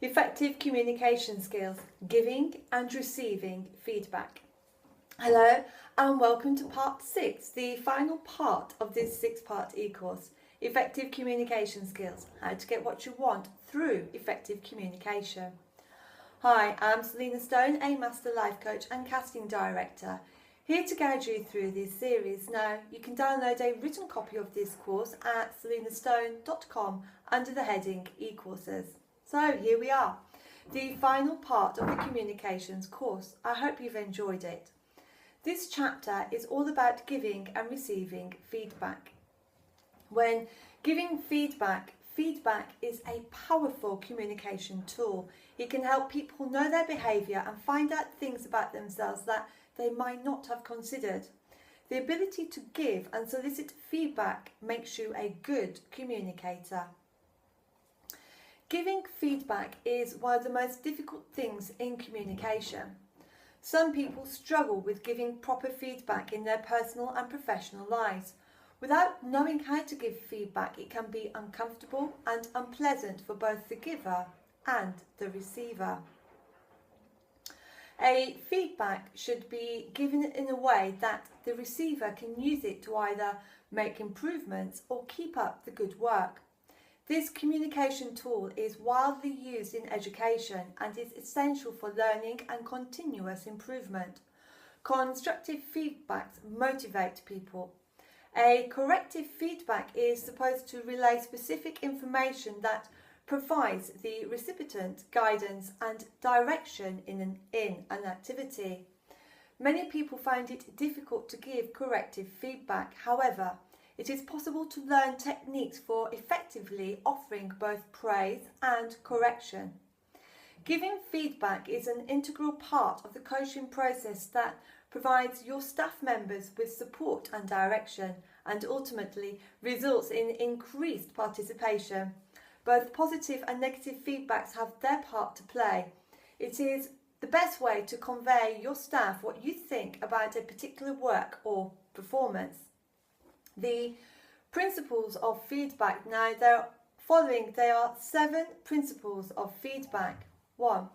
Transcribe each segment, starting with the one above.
Effective communication skills, giving and receiving feedback. Hello and welcome to part 6, the final part of this 6-part e-course, Effective Communication Skills, how to get what you want through effective communication. Hi, I'm Selina Stone, a Master Life Coach and Casting Director, here to guide you through this series. Now, you can download a written copy of this course at selinastone.com under the heading e-courses. So here we are, the final part of the communications course. I hope you've enjoyed it. This chapter is all about giving and receiving feedback. When giving feedback, feedback is a powerful communication tool. It can help people know their behaviour and find out things about themselves that they might not have considered. The ability to give and solicit feedback makes you a good communicator. Giving feedback is one of the most difficult things in communication. Some people struggle with giving proper feedback in their personal and professional lives. Without knowing how to give feedback, it can be uncomfortable and unpleasant for both the giver and the receiver. A feedback should be given in a way that the receiver can use it to either make improvements or keep up the good work. This communication tool is widely used in education and is essential for learning and continuous improvement. Constructive feedbacks motivate people. A corrective feedback is supposed to relay specific information that provides the recipient guidance and direction in an activity. Many people find it difficult to give corrective feedback. However, it is possible to learn techniques for effectively offering both praise and correction. Giving feedback is an integral part of the coaching process that provides your staff members with support and direction and ultimately results in increased participation. Both positive and negative feedbacks have their part to play. It is the best way to convey your staff what you think about a particular work or performance. The principles of feedback. Now, there are 7 principles of feedback. 1.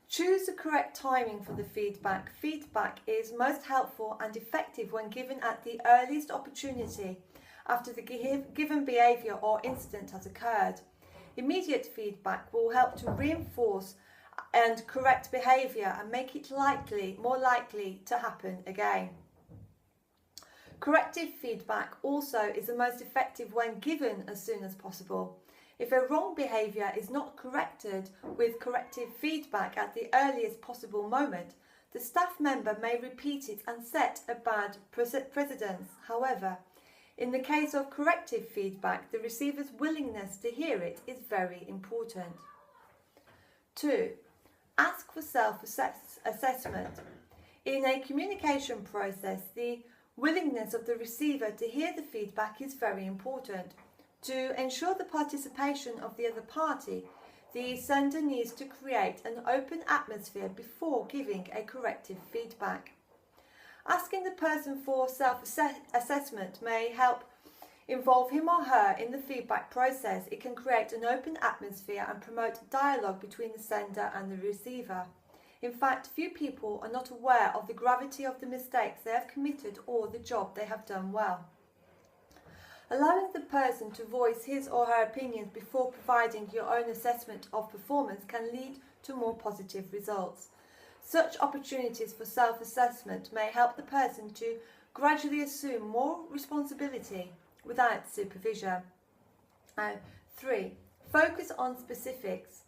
Choose the correct timing for the feedback. Feedback is most helpful and effective when given at the earliest opportunity after the given behaviour or incident has occurred. Immediate feedback will help to reinforce and correct behaviour and make it more likely to happen again. Corrective feedback also is the most effective when given as soon as possible. If a wrong behaviour is not corrected with corrective feedback at the earliest possible moment, the staff member may repeat it and set a bad precedence. However, in the case of corrective feedback, the receiver's willingness to hear it is very important. 2. Ask for self-assessment. In a communication process, the willingness of the receiver to hear the feedback is very important. To ensure the participation of the other party, the sender needs to create an open atmosphere before giving a corrective feedback. Asking the person for self-assessment may help involve him or her in the feedback process. It can create an open atmosphere and promote dialogue between the sender and the receiver. In fact, few people are not aware of the gravity of the mistakes they have committed or the job they have done well. Allowing the person to voice his or her opinions before providing your own assessment of performance can lead to more positive results. Such opportunities for self-assessment may help the person to gradually assume more responsibility without supervision. 3. Focus on specifics.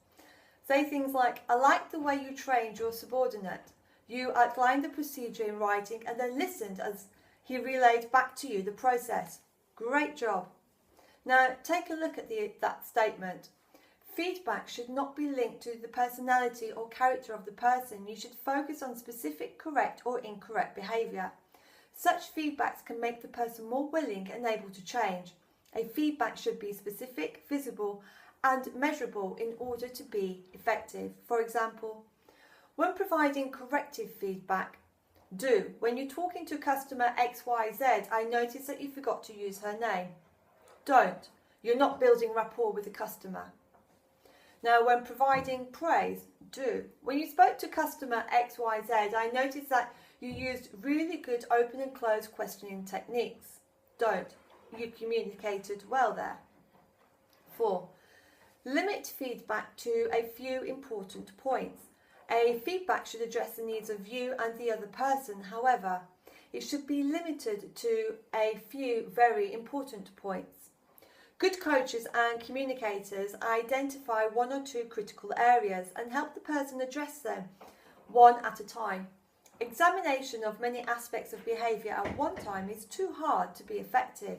Say things like, I like the way you trained your subordinate. You outlined the procedure in writing and then listened as he relayed back to you the process. Great job. Now take a look at that statement. Feedback should not be linked to the personality or character of the person. You should focus on specific correct or incorrect behaviour. Such feedbacks can make the person more willing and able to change. A feedback should be specific, visible and measurable in order to be effective. For example, when providing corrective feedback, when you're talking to customer XYZ, I noticed that you forgot to use her name. Don't. You're not building rapport with the customer. Now, when providing praise, do. When you spoke to customer XYZ, I noticed that you used really good open and close questioning techniques. Don't. You communicated well there. 4. Limit feedback to a few important points. A feedback should address the needs of you and the other person. However, it should be limited to a few very important points. Good coaches and communicators identify 1 or 2 critical areas and help the person address them one at a time. Examination of many aspects of behaviour at one time is too hard to be effective.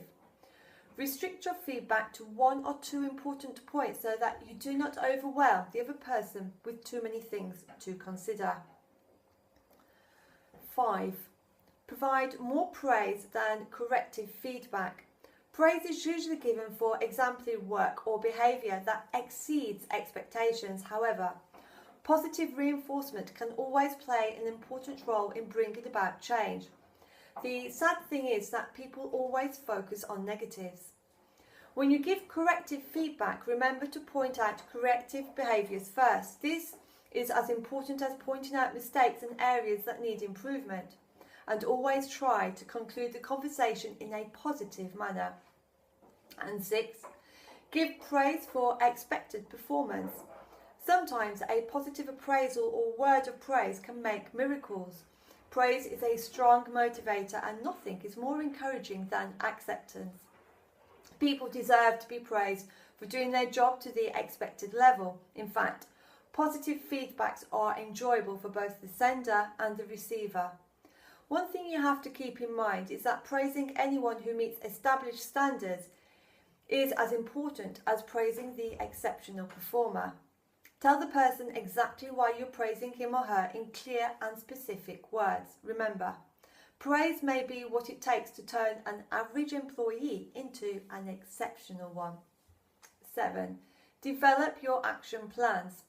Restrict your feedback to 1 or 2 important points so that you do not overwhelm the other person with too many things to consider. 5. Provide more praise than corrective feedback. Praise is usually given for exemplary work or behaviour that exceeds expectations. However, positive reinforcement can always play an important role in bringing about change. The sad thing is that people always focus on negatives. When you give corrective feedback, remember to point out corrective behaviours first. This is as important as pointing out mistakes and areas that need improvement. And always try to conclude the conversation in a positive manner. And 6. Give praise for expected performance. Sometimes a positive appraisal or word of praise can make miracles. Praise is a strong motivator and nothing is more encouraging than acceptance. People deserve to be praised for doing their job to the expected level. In fact, positive feedbacks are enjoyable for both the sender and the receiver. One thing you have to keep in mind is that praising anyone who meets established standards is as important as praising the exceptional performer. Tell the person exactly why you're praising him or her in clear and specific words. Remember, praise may be what it takes to turn an average employee into an exceptional one. 7. Develop your action plans.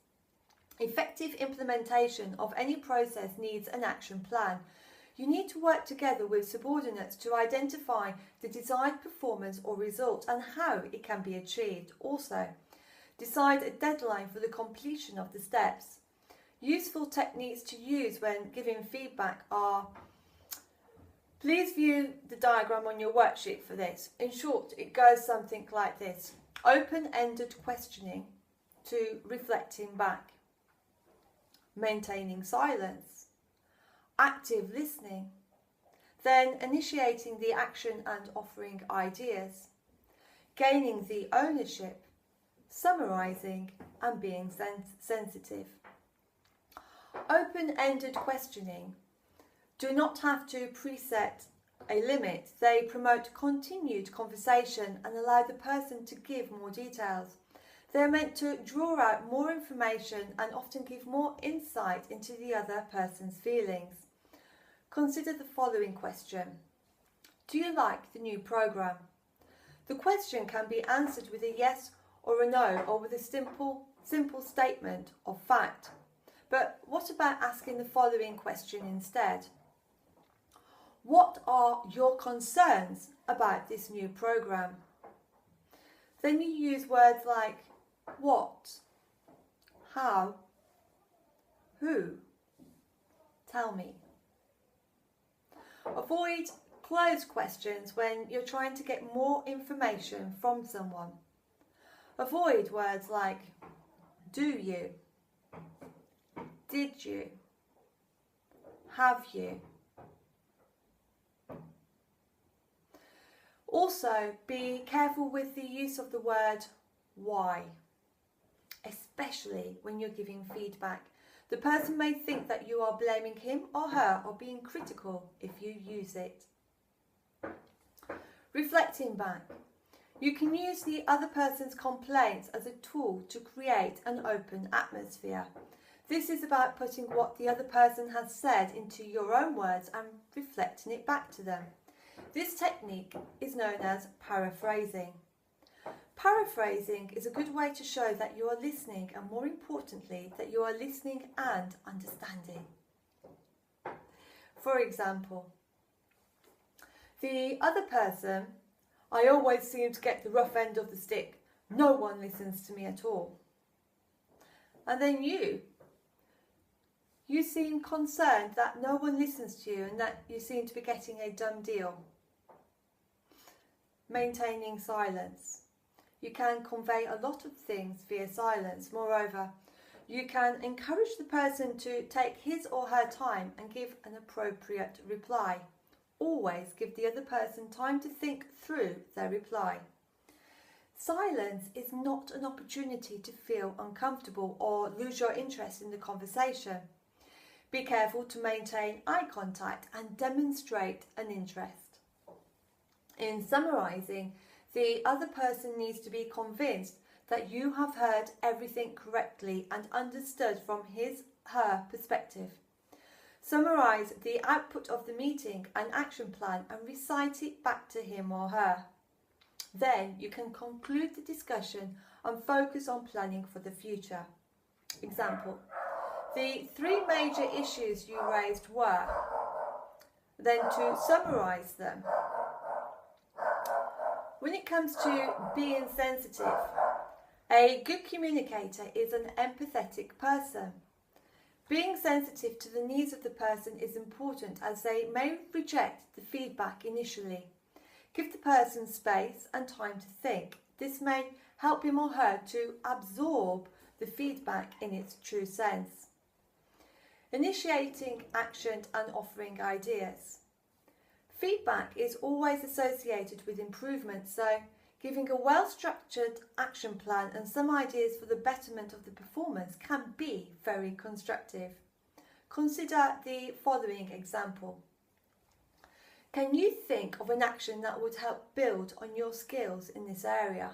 Effective implementation of any process needs an action plan. You need to work together with subordinates to identify the desired performance or result and how it can be achieved. Also, decide a deadline for the completion of the steps. Useful techniques to use when giving feedback are: please view the diagram on your worksheet for this. In short, it goes something like this: open-ended questioning to reflecting back, maintaining silence, active listening, then initiating the action and offering ideas, gaining the ownership, summarising and being sensitive. Open-ended questioning do not have to preset a limit. They promote continued conversation and allow the person to give more details. They're meant to draw out more information and often give more insight into the other person's feelings. Consider the following question: do you like the new programme? The question can be answered with a yes or a no, or with a simple statement of fact. But what about asking the following question instead? What are your concerns about this new programme? Then you use words like what, how, who, tell me. Avoid closed questions when you're trying to get more information from someone. Avoid words like do you, did you, have you. Also, be careful with the use of the word why, especially when you're giving feedback. The person may think that you are blaming him or her or being critical if you use it. Reflecting back. You can use the other person's complaints as a tool to create an open atmosphere. This is about putting what the other person has said into your own words and reflecting it back to them. This technique is known as paraphrasing. Paraphrasing is a good way to show that you are listening, and more importantly, that you are listening and understanding. For example, the other person: I always seem to get the rough end of the stick. No one listens to me at all. And then you seem concerned that no one listens to you and that you seem to be getting a done deal. Maintaining silence. You can convey a lot of things via silence. Moreover, you can encourage the person to take his or her time and give an appropriate reply. Always give the other person time to think through their reply. Silence is not an opportunity to feel uncomfortable or lose your interest in the conversation. Be careful to maintain eye contact and demonstrate an interest. In summarising, the other person needs to be convinced that you have heard everything correctly and understood from his/her perspective. Summarise the output of the meeting and action plan and recite it back to him or her. Then you can conclude the discussion and focus on planning for the future. Example: the 3 major issues you raised were, then to summarise them. When it comes to being sensitive, a good communicator is an empathetic person. Being sensitive to the needs of the person is important, as they may reject the feedback initially. Give the person space and time to think. This may help him or her to absorb the feedback in its true sense. Initiating action and offering ideas. Feedback is always associated with improvement, so giving a well-structured action plan and some ideas for the betterment of the performance can be very constructive. Consider the following example. Can you think of an action that would help build on your skills in this area?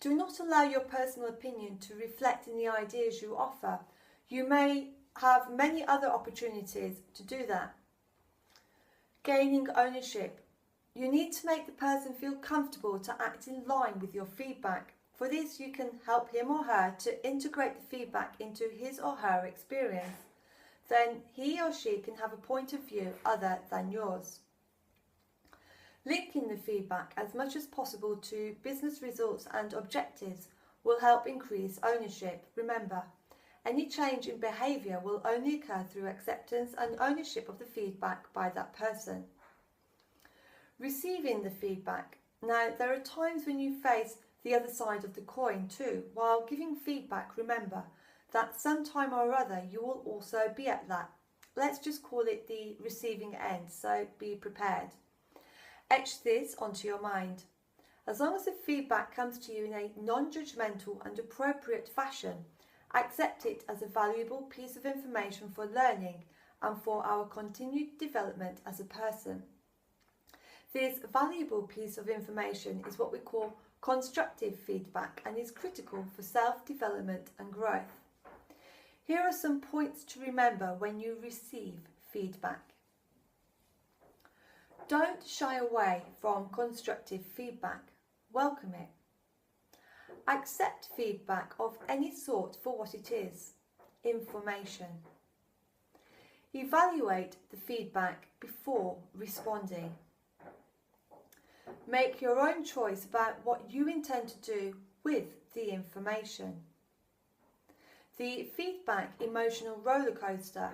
Do not allow your personal opinion to reflect in the ideas you offer. You may have many other opportunities to do that. Gaining ownership. You need to make the person feel comfortable to act in line with your feedback. For this, you can help him or her to integrate the feedback into his or her experience. Then he or she can have a point of view other than yours. Linking the feedback as much as possible to business results and objectives will help increase ownership. Remember, any change in behaviour will only occur through acceptance and ownership of the feedback by that person. Receiving the feedback. Now, there are times when you face the other side of the coin too. While giving feedback, remember that sometime or other you will also be at that. Let's just call it the receiving end, so be prepared. Etch this onto your mind. As long as the feedback comes to you in a non-judgmental and appropriate fashion, accept it as a valuable piece of information for learning and for our continued development as a person. This valuable piece of information is what we call constructive feedback and is critical for self-development and growth. Here are some points to remember when you receive feedback. Don't shy away from constructive feedback. Welcome it. Accept feedback of any sort for what it is, information. Evaluate the feedback before responding. Make your own choice about what you intend to do with the information. The feedback emotional roller coaster.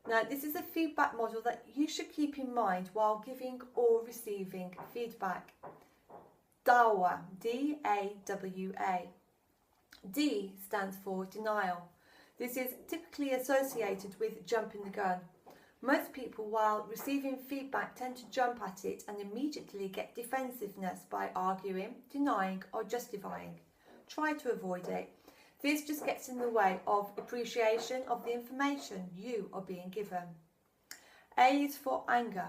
Now, this is a feedback model that you should keep in mind while giving or receiving feedback. DAWA, D-A-W-A. D stands for denial. This is typically associated with jumping the gun. Most people, while receiving feedback, tend to jump at it and immediately get defensiveness by arguing, denying or justifying. Try to avoid it. This just gets in the way of appreciation of the information you are being given. A is for anger.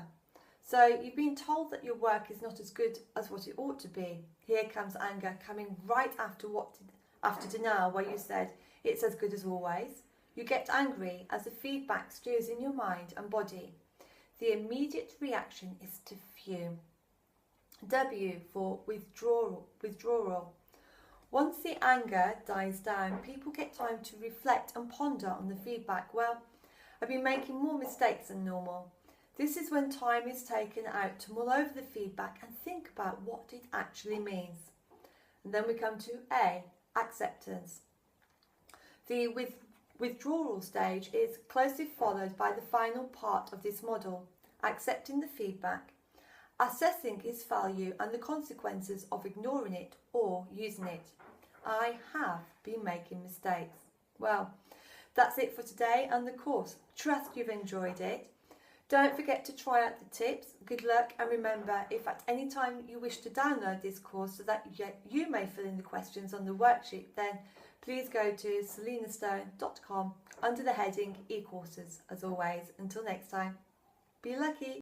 So you've been told that your work is not as good as what it ought to be. Here comes anger coming right after denial, where you said it's as good as always. You get angry as the feedback stews in your mind and body. The immediate reaction is to fume. W for withdrawal. Once the anger dies down, people get time to reflect and ponder on the feedback. Well, I've been making more mistakes than normal. This is when time is taken out to mull over the feedback and think about what it actually means. And then we come to A, acceptance. The withdrawal stage is closely followed by the final part of this model, accepting the feedback, assessing its value and the consequences of ignoring it or using it. I have been making mistakes. Well, that's it for today and the course. Trust you've enjoyed it. Don't forget to try out the tips. Good luck, and remember, if at any time you wish to download this course so that you may fill in the questions on the worksheet, then please go to selinastone.com under the heading e-courses. As always, until next time, be lucky.